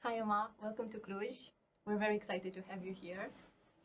Hi Emma, welcome to Cluj. We're very excited to have you here.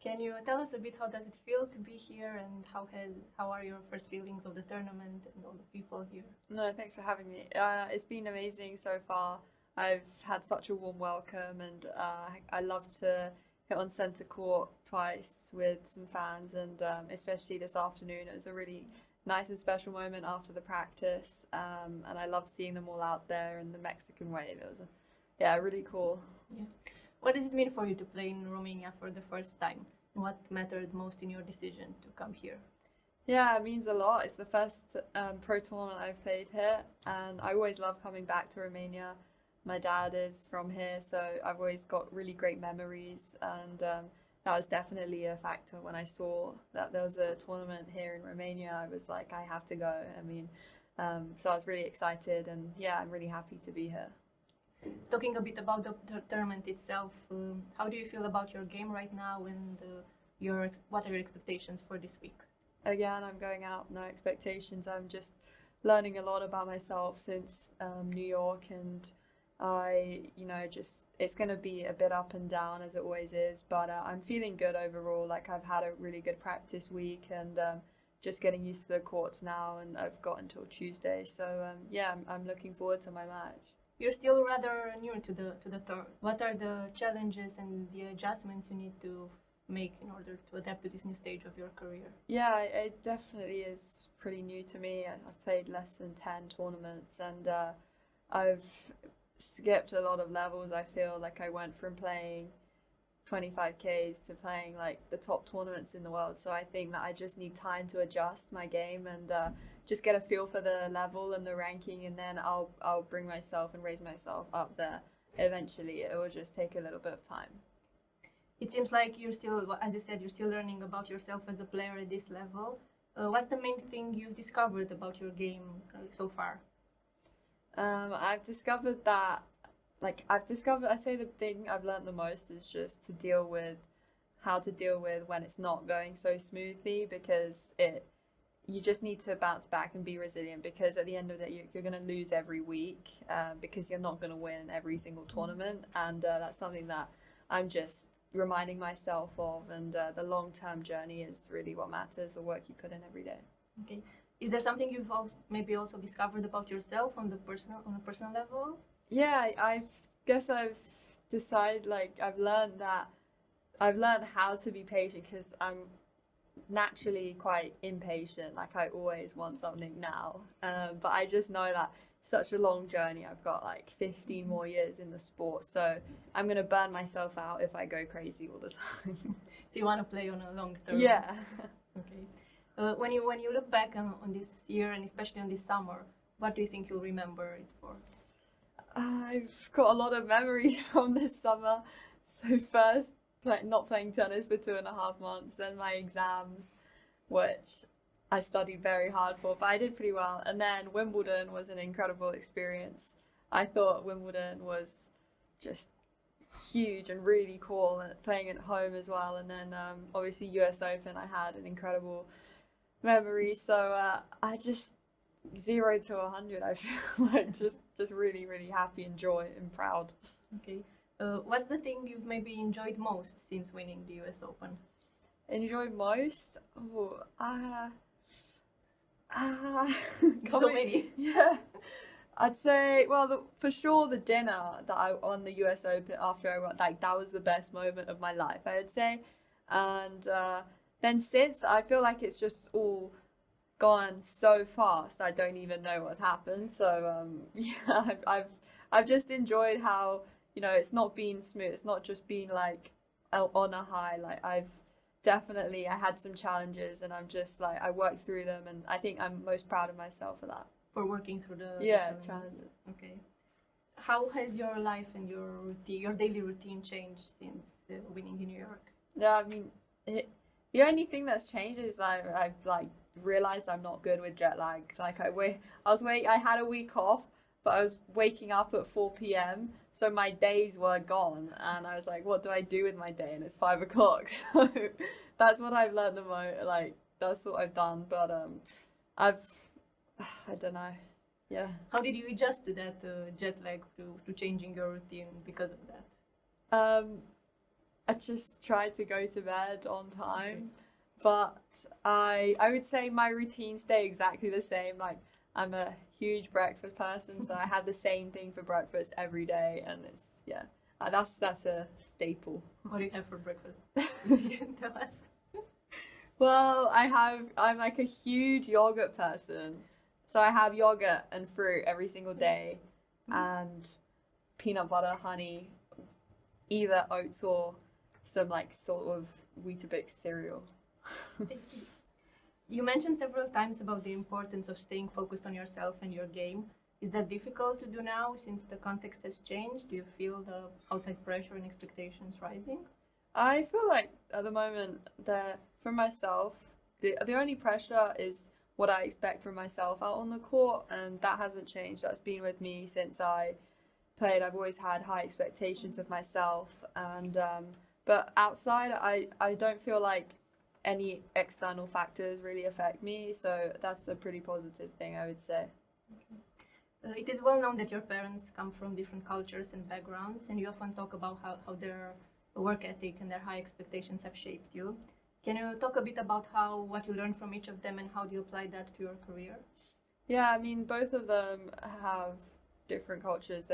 Can you tell us a bit how does it feel to be here and how are your first feelings of the tournament and all the people here? No, thanks for having me. It's been amazing so far. I've had such a warm welcome, and I love to hit on centre court twice with some fans, and especially this afternoon. It was a really nice and special moment after the practice, and I love seeing them all out there in the Mexican wave. It was, yeah, really cool. Yeah. What does it mean for you to play in Romania for the first time? What mattered most in your decision to come here? Yeah, it means a lot. It's the first pro tournament I've played here, and I always love coming back to Romania. My dad is from here, so I've always got really great memories, and that was definitely a factor when I saw that there was a tournament here in Romania. I was like, I have to go. I mean, so I was really excited, and yeah, I'm really happy to be here. Talking a bit about the tournament itself, how do you feel about your game right now and what are your expectations for this week? Again, I'm going out, no expectations. I'm just learning a lot about myself since New York, and just it's going to be a bit up and down as it always is, but I'm feeling good overall. Like I've had a really good practice week, and just getting used to the courts now, and I've got until Tuesday. So yeah, I'm looking forward to my match. You're still rather new to the tour. What are the challenges and the adjustments you need to make in order to adapt to this new stage of your career? Yeah, it definitely is pretty new to me. I've played less than 10 tournaments, and I've skipped a lot of levels. I feel like I went from playing 25Ks to playing like the top tournaments in the world. So I think that I just need time to adjust my game and just get a feel for the level and the ranking, and then I'll bring myself and raise myself up there. Eventually, it will just take a little bit of time. It seems like you're still, as you said, you're still learning about yourself as a player at this level. What's the main thing you've discovered about your game so far? I've discovered that, I'd say the thing I've learned the most is just how to deal with when it's not going so smoothly, because you just need to bounce back and be resilient, because at the end of it, you're going to lose every week because you're not going to win every single tournament. And that's something that I'm just reminding myself of. And the long-term journey is really what matters, the work you put in every day. Okay. Is there something you've maybe also discovered about yourself on a personal level? Yeah, guess I've decided, I've learned how to be patient, because I'm naturally quite impatient. Like I always want something now. But I just know that it's such a long journey. I've got like 15 more years in the sport, so I'm gonna burn myself out if I go crazy all the time. So you want to play on a long term? Yeah. Okay. When you look back on this year and especially on this summer, what do you think you'll remember it for? I've got a lot of memories from this summer. So first, not playing tennis for 2.5 months, then my exams, which I studied very hard for, but I did pretty well. And then Wimbledon was an incredible experience. I thought Wimbledon was just huge and really cool, and playing at home as well. And then obviously US Open, I had an incredible memory. So I just 0 to 100. I feel like just really really happy and joy and proud. Okay. What's the thing you've maybe enjoyed most since winning the US Open? Enjoy most? Oh, So many. Yeah. I'd say, well, for sure, the dinner that I on the US Open after I won, like that was the best moment of my life, I would say. And then since, I feel like it's just all gone so fast, I don't even know what's happened. So yeah, I've just enjoyed how, it's not been smooth. It's not just been like on a high. Like I had some challenges, and I'm just like I worked through them, and I think I'm most proud of myself for that. For working through the challenges. Okay. How has your life and your daily routine changed since winning in New York? Yeah, I mean, the only thing that's changed is I've like realized I'm not good with jet lag. Like I had a week off, but I was waking up at 4 p.m. So my days were gone, and I was like, what do I do with my day? And it's 5 o'clock. So that's what I've learned the most. Like that's what I've done. But I don't know. Yeah. How did you adjust to that jet lag, to changing your routine because of that? I just tried to go to bed on time, but I would say my routines stay exactly the same. Like, I'm a huge breakfast person, so I had the same thing for breakfast every day, and it's that's a staple. What do you have for breakfast? You can tell us. Well, I'm like a huge yogurt person, so I have yogurt and fruit every single day, and peanut butter, honey, either oats or some like sort of Weetabix cereal. You mentioned several times about the importance of staying focused on yourself and your game. Is that difficult to do now since the context has changed? Do you feel the outside pressure and expectations rising? I feel like at the moment that for myself, the only pressure is what I expect from myself out on the court, and that hasn't changed. That's been with me since I played. I've always had high expectations of myself, and but outside, I don't feel like any external factors really affect me, so that's a pretty positive thing, I would say. It is well known that your parents come from different cultures and backgrounds, and you often talk about how their work ethic and their high expectations have shaped you. Can you talk a bit about what you learned from each of them and how do you apply that to your career? Yeah, I mean, both of them have different cultures.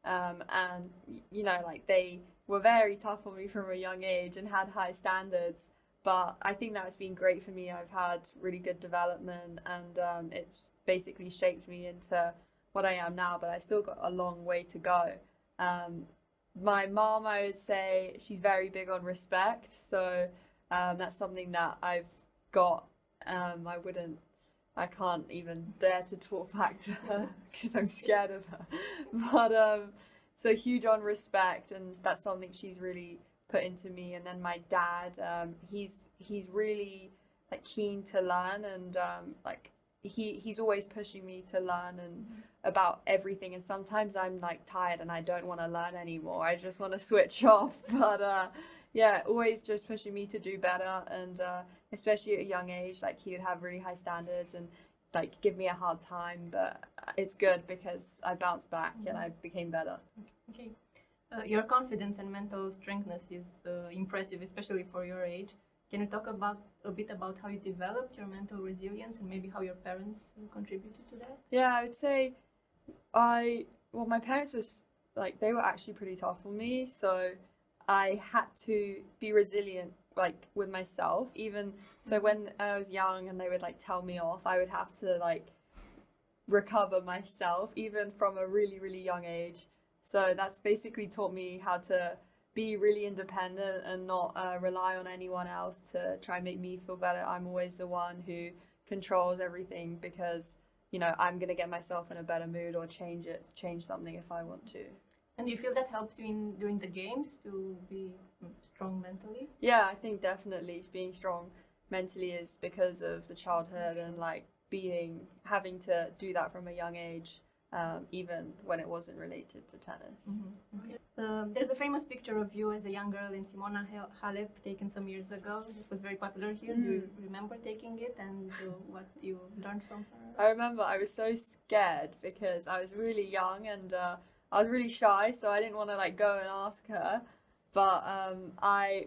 And you know, like they were very tough on me from a young age and had high standards. But I think that's been great for me. I've had really good development, and it's basically shaped me into what I am now. But I still got a long way to go. My mom, I would say, she's very big on respect. So that's something that I've got. I can't even dare to talk back to her because I'm scared of her. But so huge on respect, and that's something she's really put into me. And then my dad, he's really like keen to learn, and like he's always pushing me to learn and about everything. And sometimes I'm like tired and I don't want to learn anymore. I just want to switch off. But yeah, always just pushing me to do better, and especially at a young age, like he would have really high standards and like give me a hard time, but it's good because I bounced back and I became better. Okay. Your confidence and mental strengthness is impressive, especially for your age. Can you talk a bit about how you developed your mental resilience and maybe how your parents contributed to that? Yeah, I would say my parents was like, they were actually pretty tough on me, so I had to be resilient like with myself. Even so, when I was young and they would like tell me off, I would have to like recover myself even from a really, really young age. So that's basically taught me how to be really independent and not rely on anyone else to try and make me feel better. I'm always the one who controls everything because, you know, I'm gonna get myself in a better mood or change something if I want to. And do you feel that helps you during the games to be strong mentally? Yeah, I think definitely being strong mentally is because of the childhood and like having to do that from a young age, even when it wasn't related to tennis. Mm-hmm. Okay. There's a famous picture of you as a young girl in Simona Halep taken some years ago. It was very popular here. Do you remember taking it and what you learned from her? I remember I was so scared because I was really young and I was really shy, so I didn't want to like go and ask her. But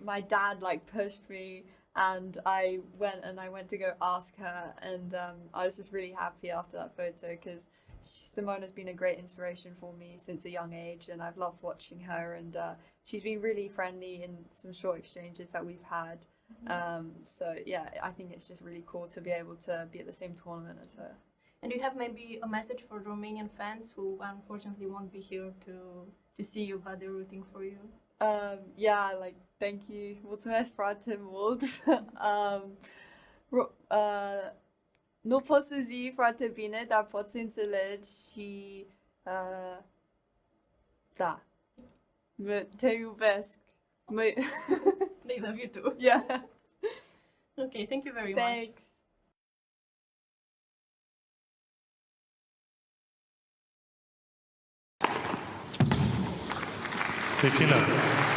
my dad like pushed me, and I went to go ask her, and I was just really happy after that photo because Simona's been a great inspiration for me since a young age, and I've loved watching her, and she's been really friendly in some short exchanges that we've had. So yeah, I think it's just really cool to be able to be at the same tournament as her. And do you have maybe a message for Romanian fans who unfortunately won't be here to see you, but they're rooting for you? Yeah, like, thank you. Mulțumesc foarte mult. Nu pot să zic foarte bine, dar pot să înțelegi și da. Te iubesc. They love you too. Yeah. Okay, thank you very much. Thanks. C'est final.